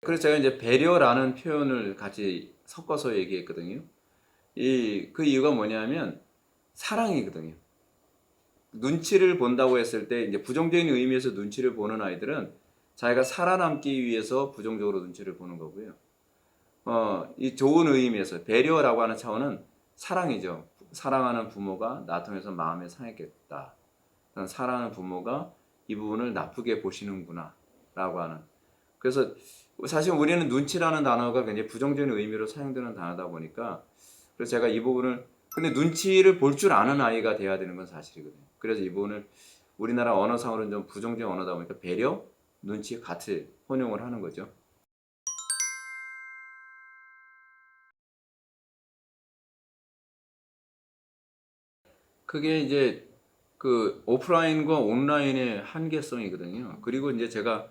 그래서 제가 이제 배려라는 표현을 같이 섞어서 얘기했거든요. 그 이유가 뭐냐면 사랑이거든요. 눈치를 본다고 했을 때 이제 부정적인 의미에서 눈치를 보는 아이들은 자기가 살아남기 위해서 부정적으로 눈치를 보는 거고요. 이 좋은 의미에서 배려라고 하는 차원은 사랑이죠. 사랑하는 부모가 나 통해서 마음에 상했겠다. 사랑하는 부모가 이 부분을 나쁘게 보시는구나 라고 하는. 그래서 사실 우리는 눈치라는 단어가 굉장히 부정적인 의미로 사용되는 단어다 보니까, 그래서 제가 이 부분을, 근데 눈치를 볼 줄 아는 아이가 돼야 되는 건 사실이거든요. 그래서 이 부분을 우리나라 언어상으로는 좀 부정적인 언어다 보니까 배려, 눈치 같이 혼용을 하는 거죠. 그게 이제 그 오프라인과 온라인의 한계성이거든요. 그리고 이제 제가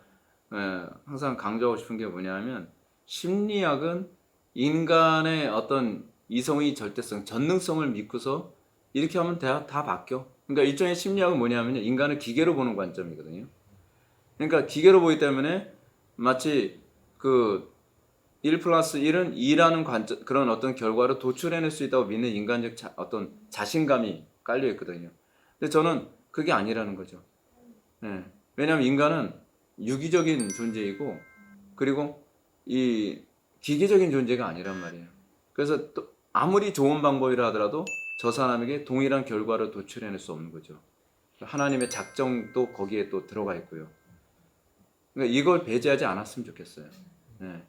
항상 강조하고 싶은 게 뭐냐면, 심리학은 인간의 어떤 이성의 절대성, 전능성을 믿고서 이렇게 하면 다 바뀌어. 그러니까 일종의 심리학은 뭐냐면 인간을 기계로 보는 관점이거든요. 그러니까 기계로 보기 때문에 마치 그 1 플러스 1은 2라는 관점, 그런 어떤 결과를 도출해낼 수 있다고 믿는 인간적 어떤 자신감이 깔려 있거든요. 근데 저는 그게 아니라는 거죠. 예. 왜냐하면 인간은 유기적인 존재이고, 그리고 이 기계적인 존재가 아니란 말이에요. 그래서 또 아무리 좋은 방법이라 하더라도 저 사람에게 동일한 결과를 도출해낼 수 없는 거죠. 하나님의 작정도 거기에 또 들어가 있고요. 그러니까 이걸 배제하지 않았으면 좋겠어요. 예.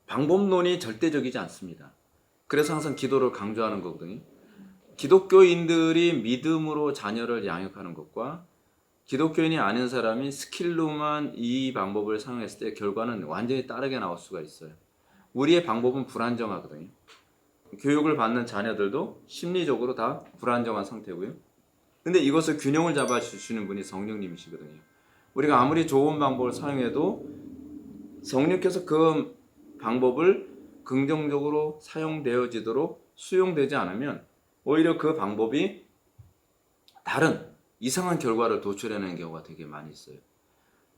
방법론이 절대적이지 않습니다. 그래서 항상 기도를 강조하는 거거든요. 기독교인들이 믿음으로 자녀를 양육하는 것과 기독교인이 아닌 사람이 스킬로만 이 방법을 사용했을 때 결과는 완전히 다르게 나올 수가 있어요. 우리의 방법은 불안정하거든요. 교육을 받는 자녀들도 심리적으로 다 불안정한 상태고요. 근데 이것을 균형을 잡아주시는 분이 성령님이시거든요. 우리가 아무리 좋은 방법을 사용해도 성령께서 그 방법을 긍정적으로 사용되어지도록 수용되지 않으면 오히려 그 방법이 다른 이상한 결과를 도출해내는 경우가 되게 많이 있어요.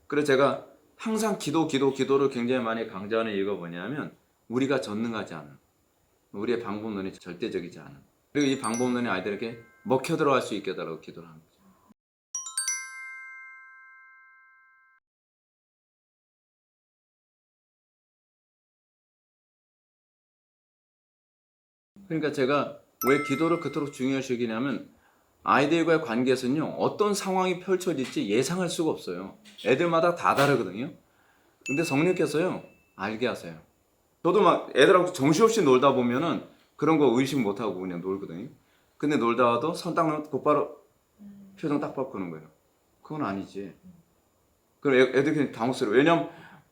그래서 제가 항상 기도를 굉장히 많이 강조하는 이유가 뭐냐면, 우리가 전능하지 않은, 우리의 방법론이 절대적이지 않은, 그리고 이 방법론이 아이들에게 먹혀 들어갈 수 있게 해달라고 기도를 합니다. 그러니까 제가 왜 기도를 그토록 중요시 여기냐면, 아이들과의 관계에서는요, 어떤 상황이 펼쳐질지 예상할 수가 없어요. 애들마다 다 다르거든요. 근데 성령께서요, 알게 하세요. 저도 막 애들하고 정신없이 놀다 보면은 그런 거 의식 못하고 그냥 놀거든요. 근데 놀다 와도 손 딱 놓고 곧바로 표정 딱 바꾸는 거예요. 그건 아니지. 그럼 애들 그냥 당혹스러워. 왜냐면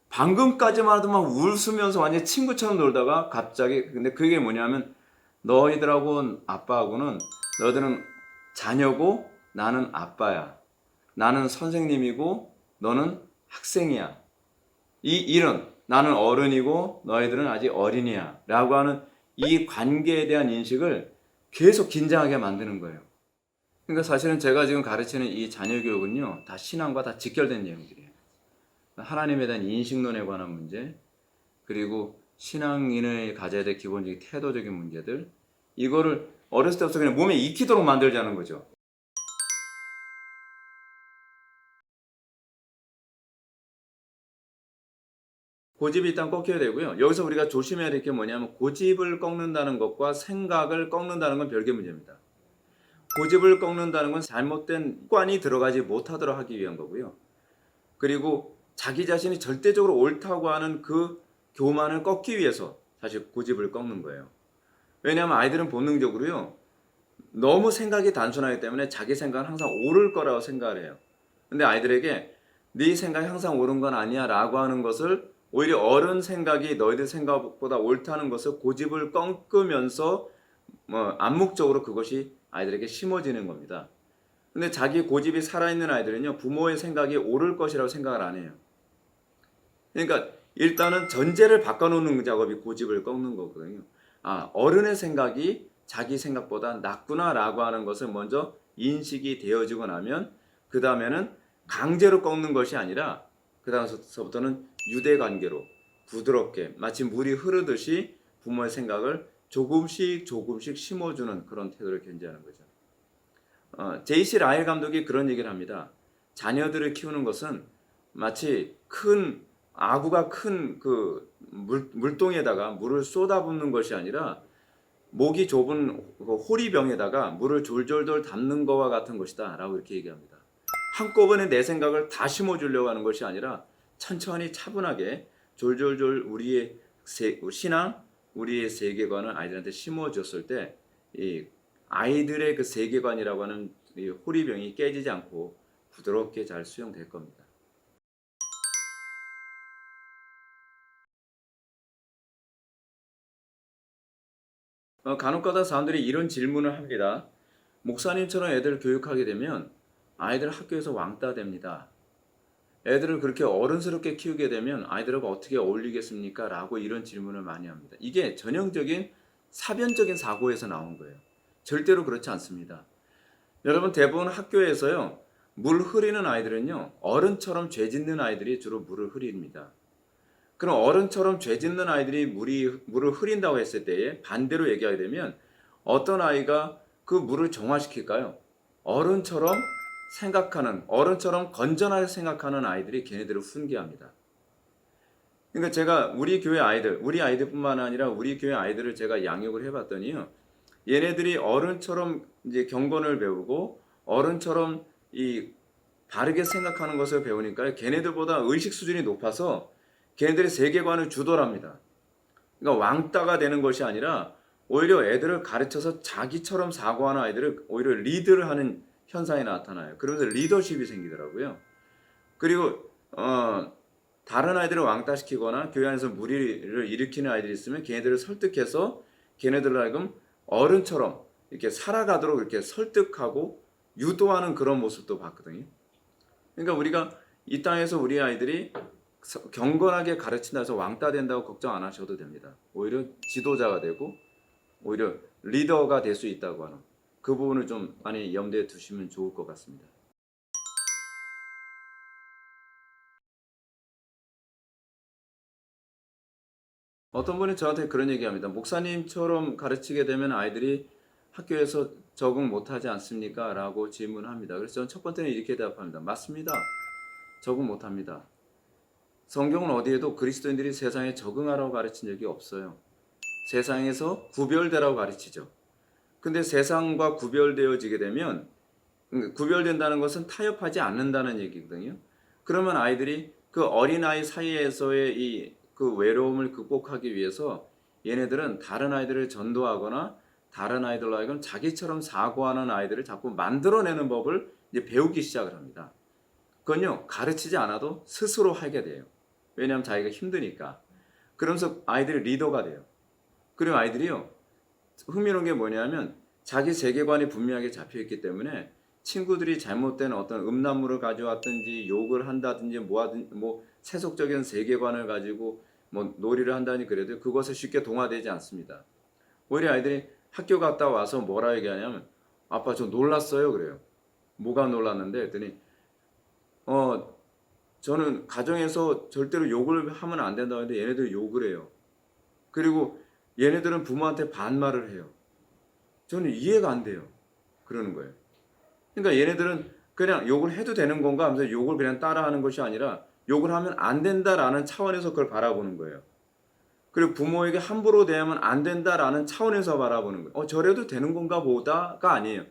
방금까지만 해도 막 웃으면서 완전 친구처럼 놀다가 갑자기, 근데 그게 뭐냐면, 너희들하고 아빠하고는, 너희들은 자녀고 나는 아빠야. 나는 선생님이고 너는 학생이야. 이 일은 나는 어른이고 너희들은 아직 어린이야. 라고 하는 이 관계에 대한 인식을 계속 긴장하게 만드는 거예요. 그러니까 사실은 제가 지금 가르치는 이 자녀 교육은요, 다 신앙과 다 직결된 내용들이에요. 하나님에 대한 인식론에 관한 문제, 그리고 신앙인의 가져야 될 기본적인 태도적인 문제들, 이거를 어렸을 때부터 그냥 몸에 익히도록 만들자는 거죠. 고집이 일단 꺾여야 되고요. 여기서 우리가 조심해야 될 게 뭐냐면, 고집을 꺾는다는 것과 생각을 꺾는다는 건 별개 문제입니다. 고집을 꺾는다는 건 잘못된 습관이 들어가지 못하도록 하기 위한 거고요. 그리고 자기 자신이 절대적으로 옳다고 하는 그 교만을 꺾기 위해서 사실 고집을 꺾는 거예요. 왜냐하면 아이들은 본능적으로요, 너무 생각이 단순하기 때문에 자기 생각은 항상 옳을 거라고 생각을 해요. 근데 아이들에게 네 생각이 항상 옳은 건 아니야 라고 하는 것을, 오히려 어른 생각이 너희들 생각보다 옳다는 것을 고집을 꺾으면서 암묵적으로 그것이 아이들에게 심어지는 겁니다. 근데 자기 고집이 살아있는 아이들은요, 부모의 생각이 옳을 것이라고 생각을 안 해요. 그러니까 일단은 전제를 바꿔놓는 작업이 고집을 꺾는 거거든요. 아, 어른의 생각이 자기 생각보다 낫구나 라고 하는 것을 먼저 인식이 되어지고 나면, 그 다음에는 강제로 꺾는 것이 아니라 그 다음서부터는 유대 관계로, 부드럽게 마치 물이 흐르듯이 부모의 생각을 조금씩 조금씩 심어주는 그런 태도를 견지하는 거죠. 제이씨 라일 감독이 그런 얘기를 합니다. 자녀들을 키우는 것은 마치 큰 아구가 큰 그 물동에다가 물을 쏟아붓는 것이 아니라 목이 좁은 그 호리병에다가 물을 졸졸졸 담는 것과 같은 것이다 라고 이렇게 얘기합니다. 한꺼번에 내 생각을 다 심어주려고 하는 것이 아니라 천천히 차분하게 졸졸졸 우리의 신앙, 우리의 세계관을 아이들한테 심어줬을 때 이 아이들의 그 세계관이라고 하는 이 호리병이 깨지지 않고 부드럽게 잘 수용될 겁니다. 간혹가다 사람들이 이런 질문을 합니다. 목사님처럼 애들을 교육하게 되면 아이들 학교에서 왕따 됩니다. 애들을 그렇게 어른스럽게 키우게 되면 아이들하고 어떻게 어울리겠습니까? 라고 이런 질문을 많이 합니다. 이게 전형적인 사변적인 사고에서 나온 거예요. 절대로 그렇지 않습니다. 여러분 대부분 학교에서요. 물 흐리는 아이들은요. 어른처럼 죄 짓는 아이들이 주로 물을 흐립니다. 그럼 어른처럼 죄 짓는 아이들이 물을 흐린다고 했을 때에 반대로 얘기하게 되면 어떤 아이가 그 물을 정화시킬까요? 어른처럼 생각하는, 어른처럼 건전하게 생각하는 아이들이 걔네들을 훈계합니다. 그러니까 제가 우리 아이들뿐만 아니라 우리 교회 아이들을 제가 양육을 해봤더니요. 얘네들이 어른처럼 이제 경건을 배우고 어른처럼 이 바르게 생각하는 것을 배우니까 걔네들보다 의식 수준이 높아서 걔네들의 세계관을 주도합니다. 그러니까 왕따가 되는 것이 아니라 오히려 애들을 가르쳐서 자기처럼 사고하는 아이들을 오히려 리드를 하는 현상이 나타나요. 그러면서 리더십이 생기더라고요. 그리고 다른 아이들을 왕따시키거나 교회 안에서 무리를 일으키는 아이들이 있으면 걔네들을 설득해서 걔네들을 하여금 어른처럼 이렇게 살아가도록 이렇게 설득하고 유도하는 그런 모습도 봤거든요. 그러니까 우리가 이 땅에서 우리 아이들이 경건하게 가르친다 해서 왕따 된다고 걱정 안 하셔도 됩니다. 오히려 지도자가 되고 오히려 리더가 될 수 있다고 하는 그 부분을 좀 많이 염두에 두시면 좋을 것 같습니다. 어떤 분이 저한테 그런 얘기합니다. 목사님처럼 가르치게 되면 아이들이 학교에서 적응 못하지 않습니까? 라고 질문합니다. 그래서 저는 첫 번째는 이렇게 대답합니다. 맞습니다. 적응 못합니다. 성경은 어디에도 그리스도인들이 세상에 적응하라고 가르친 적이 없어요. 세상에서 구별되라고 가르치죠. 근데 세상과 구별되어지게 되면 구별된다는 것은 타협하지 않는다는 얘기거든요. 그러면 아이들이 그 어린아이 사이에서의 이 그 외로움을 극복하기 위해서 얘네들은 다른 아이들을 전도하거나 다른 아이들로 하여금 자기처럼 사고하는 아이들을 자꾸 만들어내는 법을 이제 배우기 시작을 합니다. 그건요, 가르치지 않아도 스스로 하게 돼요. 왜냐하면 자기가 힘드니까. 그러면서 아이들이 리더가 돼요. 그리고 아이들이요, 흥미로운 게 뭐냐면 자기 세계관이 분명하게 잡혀있기 때문에 친구들이 잘못된 어떤 음란물을 가져왔든지 욕을 한다든지 뭐 세속적인 세계관을 가지고 뭐 놀이를 한다니 그래도 그것에 쉽게 동화되지 않습니다. 오히려 아이들이 학교 갔다 와서 뭐라 얘기하냐면 아빠 저 놀랐어요 그래요. 뭐가 놀랐는데 했더니 저는 가정에서 절대로 욕을 하면 안 된다고 했는데 얘네들이 욕을 해요. 그리고 얘네들은 부모한테 반말을 해요. 저는 이해가 안 돼요. 그러는 거예요. 그러니까 얘네들은 그냥 욕을 해도 되는 건가 하면서 욕을 그냥 따라하는 것이 아니라 욕을 하면 안 된다라는 차원에서 그걸 바라보는 거예요. 그리고 부모에게 함부로 대하면 안 된다라는 차원에서 바라보는 거예요. 저래도 되는 건가 보다가 아니에요.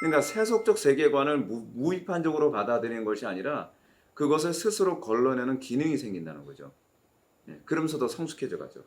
그러니까 세속적 세계관을 무비판적으로 받아들이는 것이 아니라 그것을 스스로 걸러내는 기능이 생긴다는 거죠. 그러면서 더 성숙해져 가죠.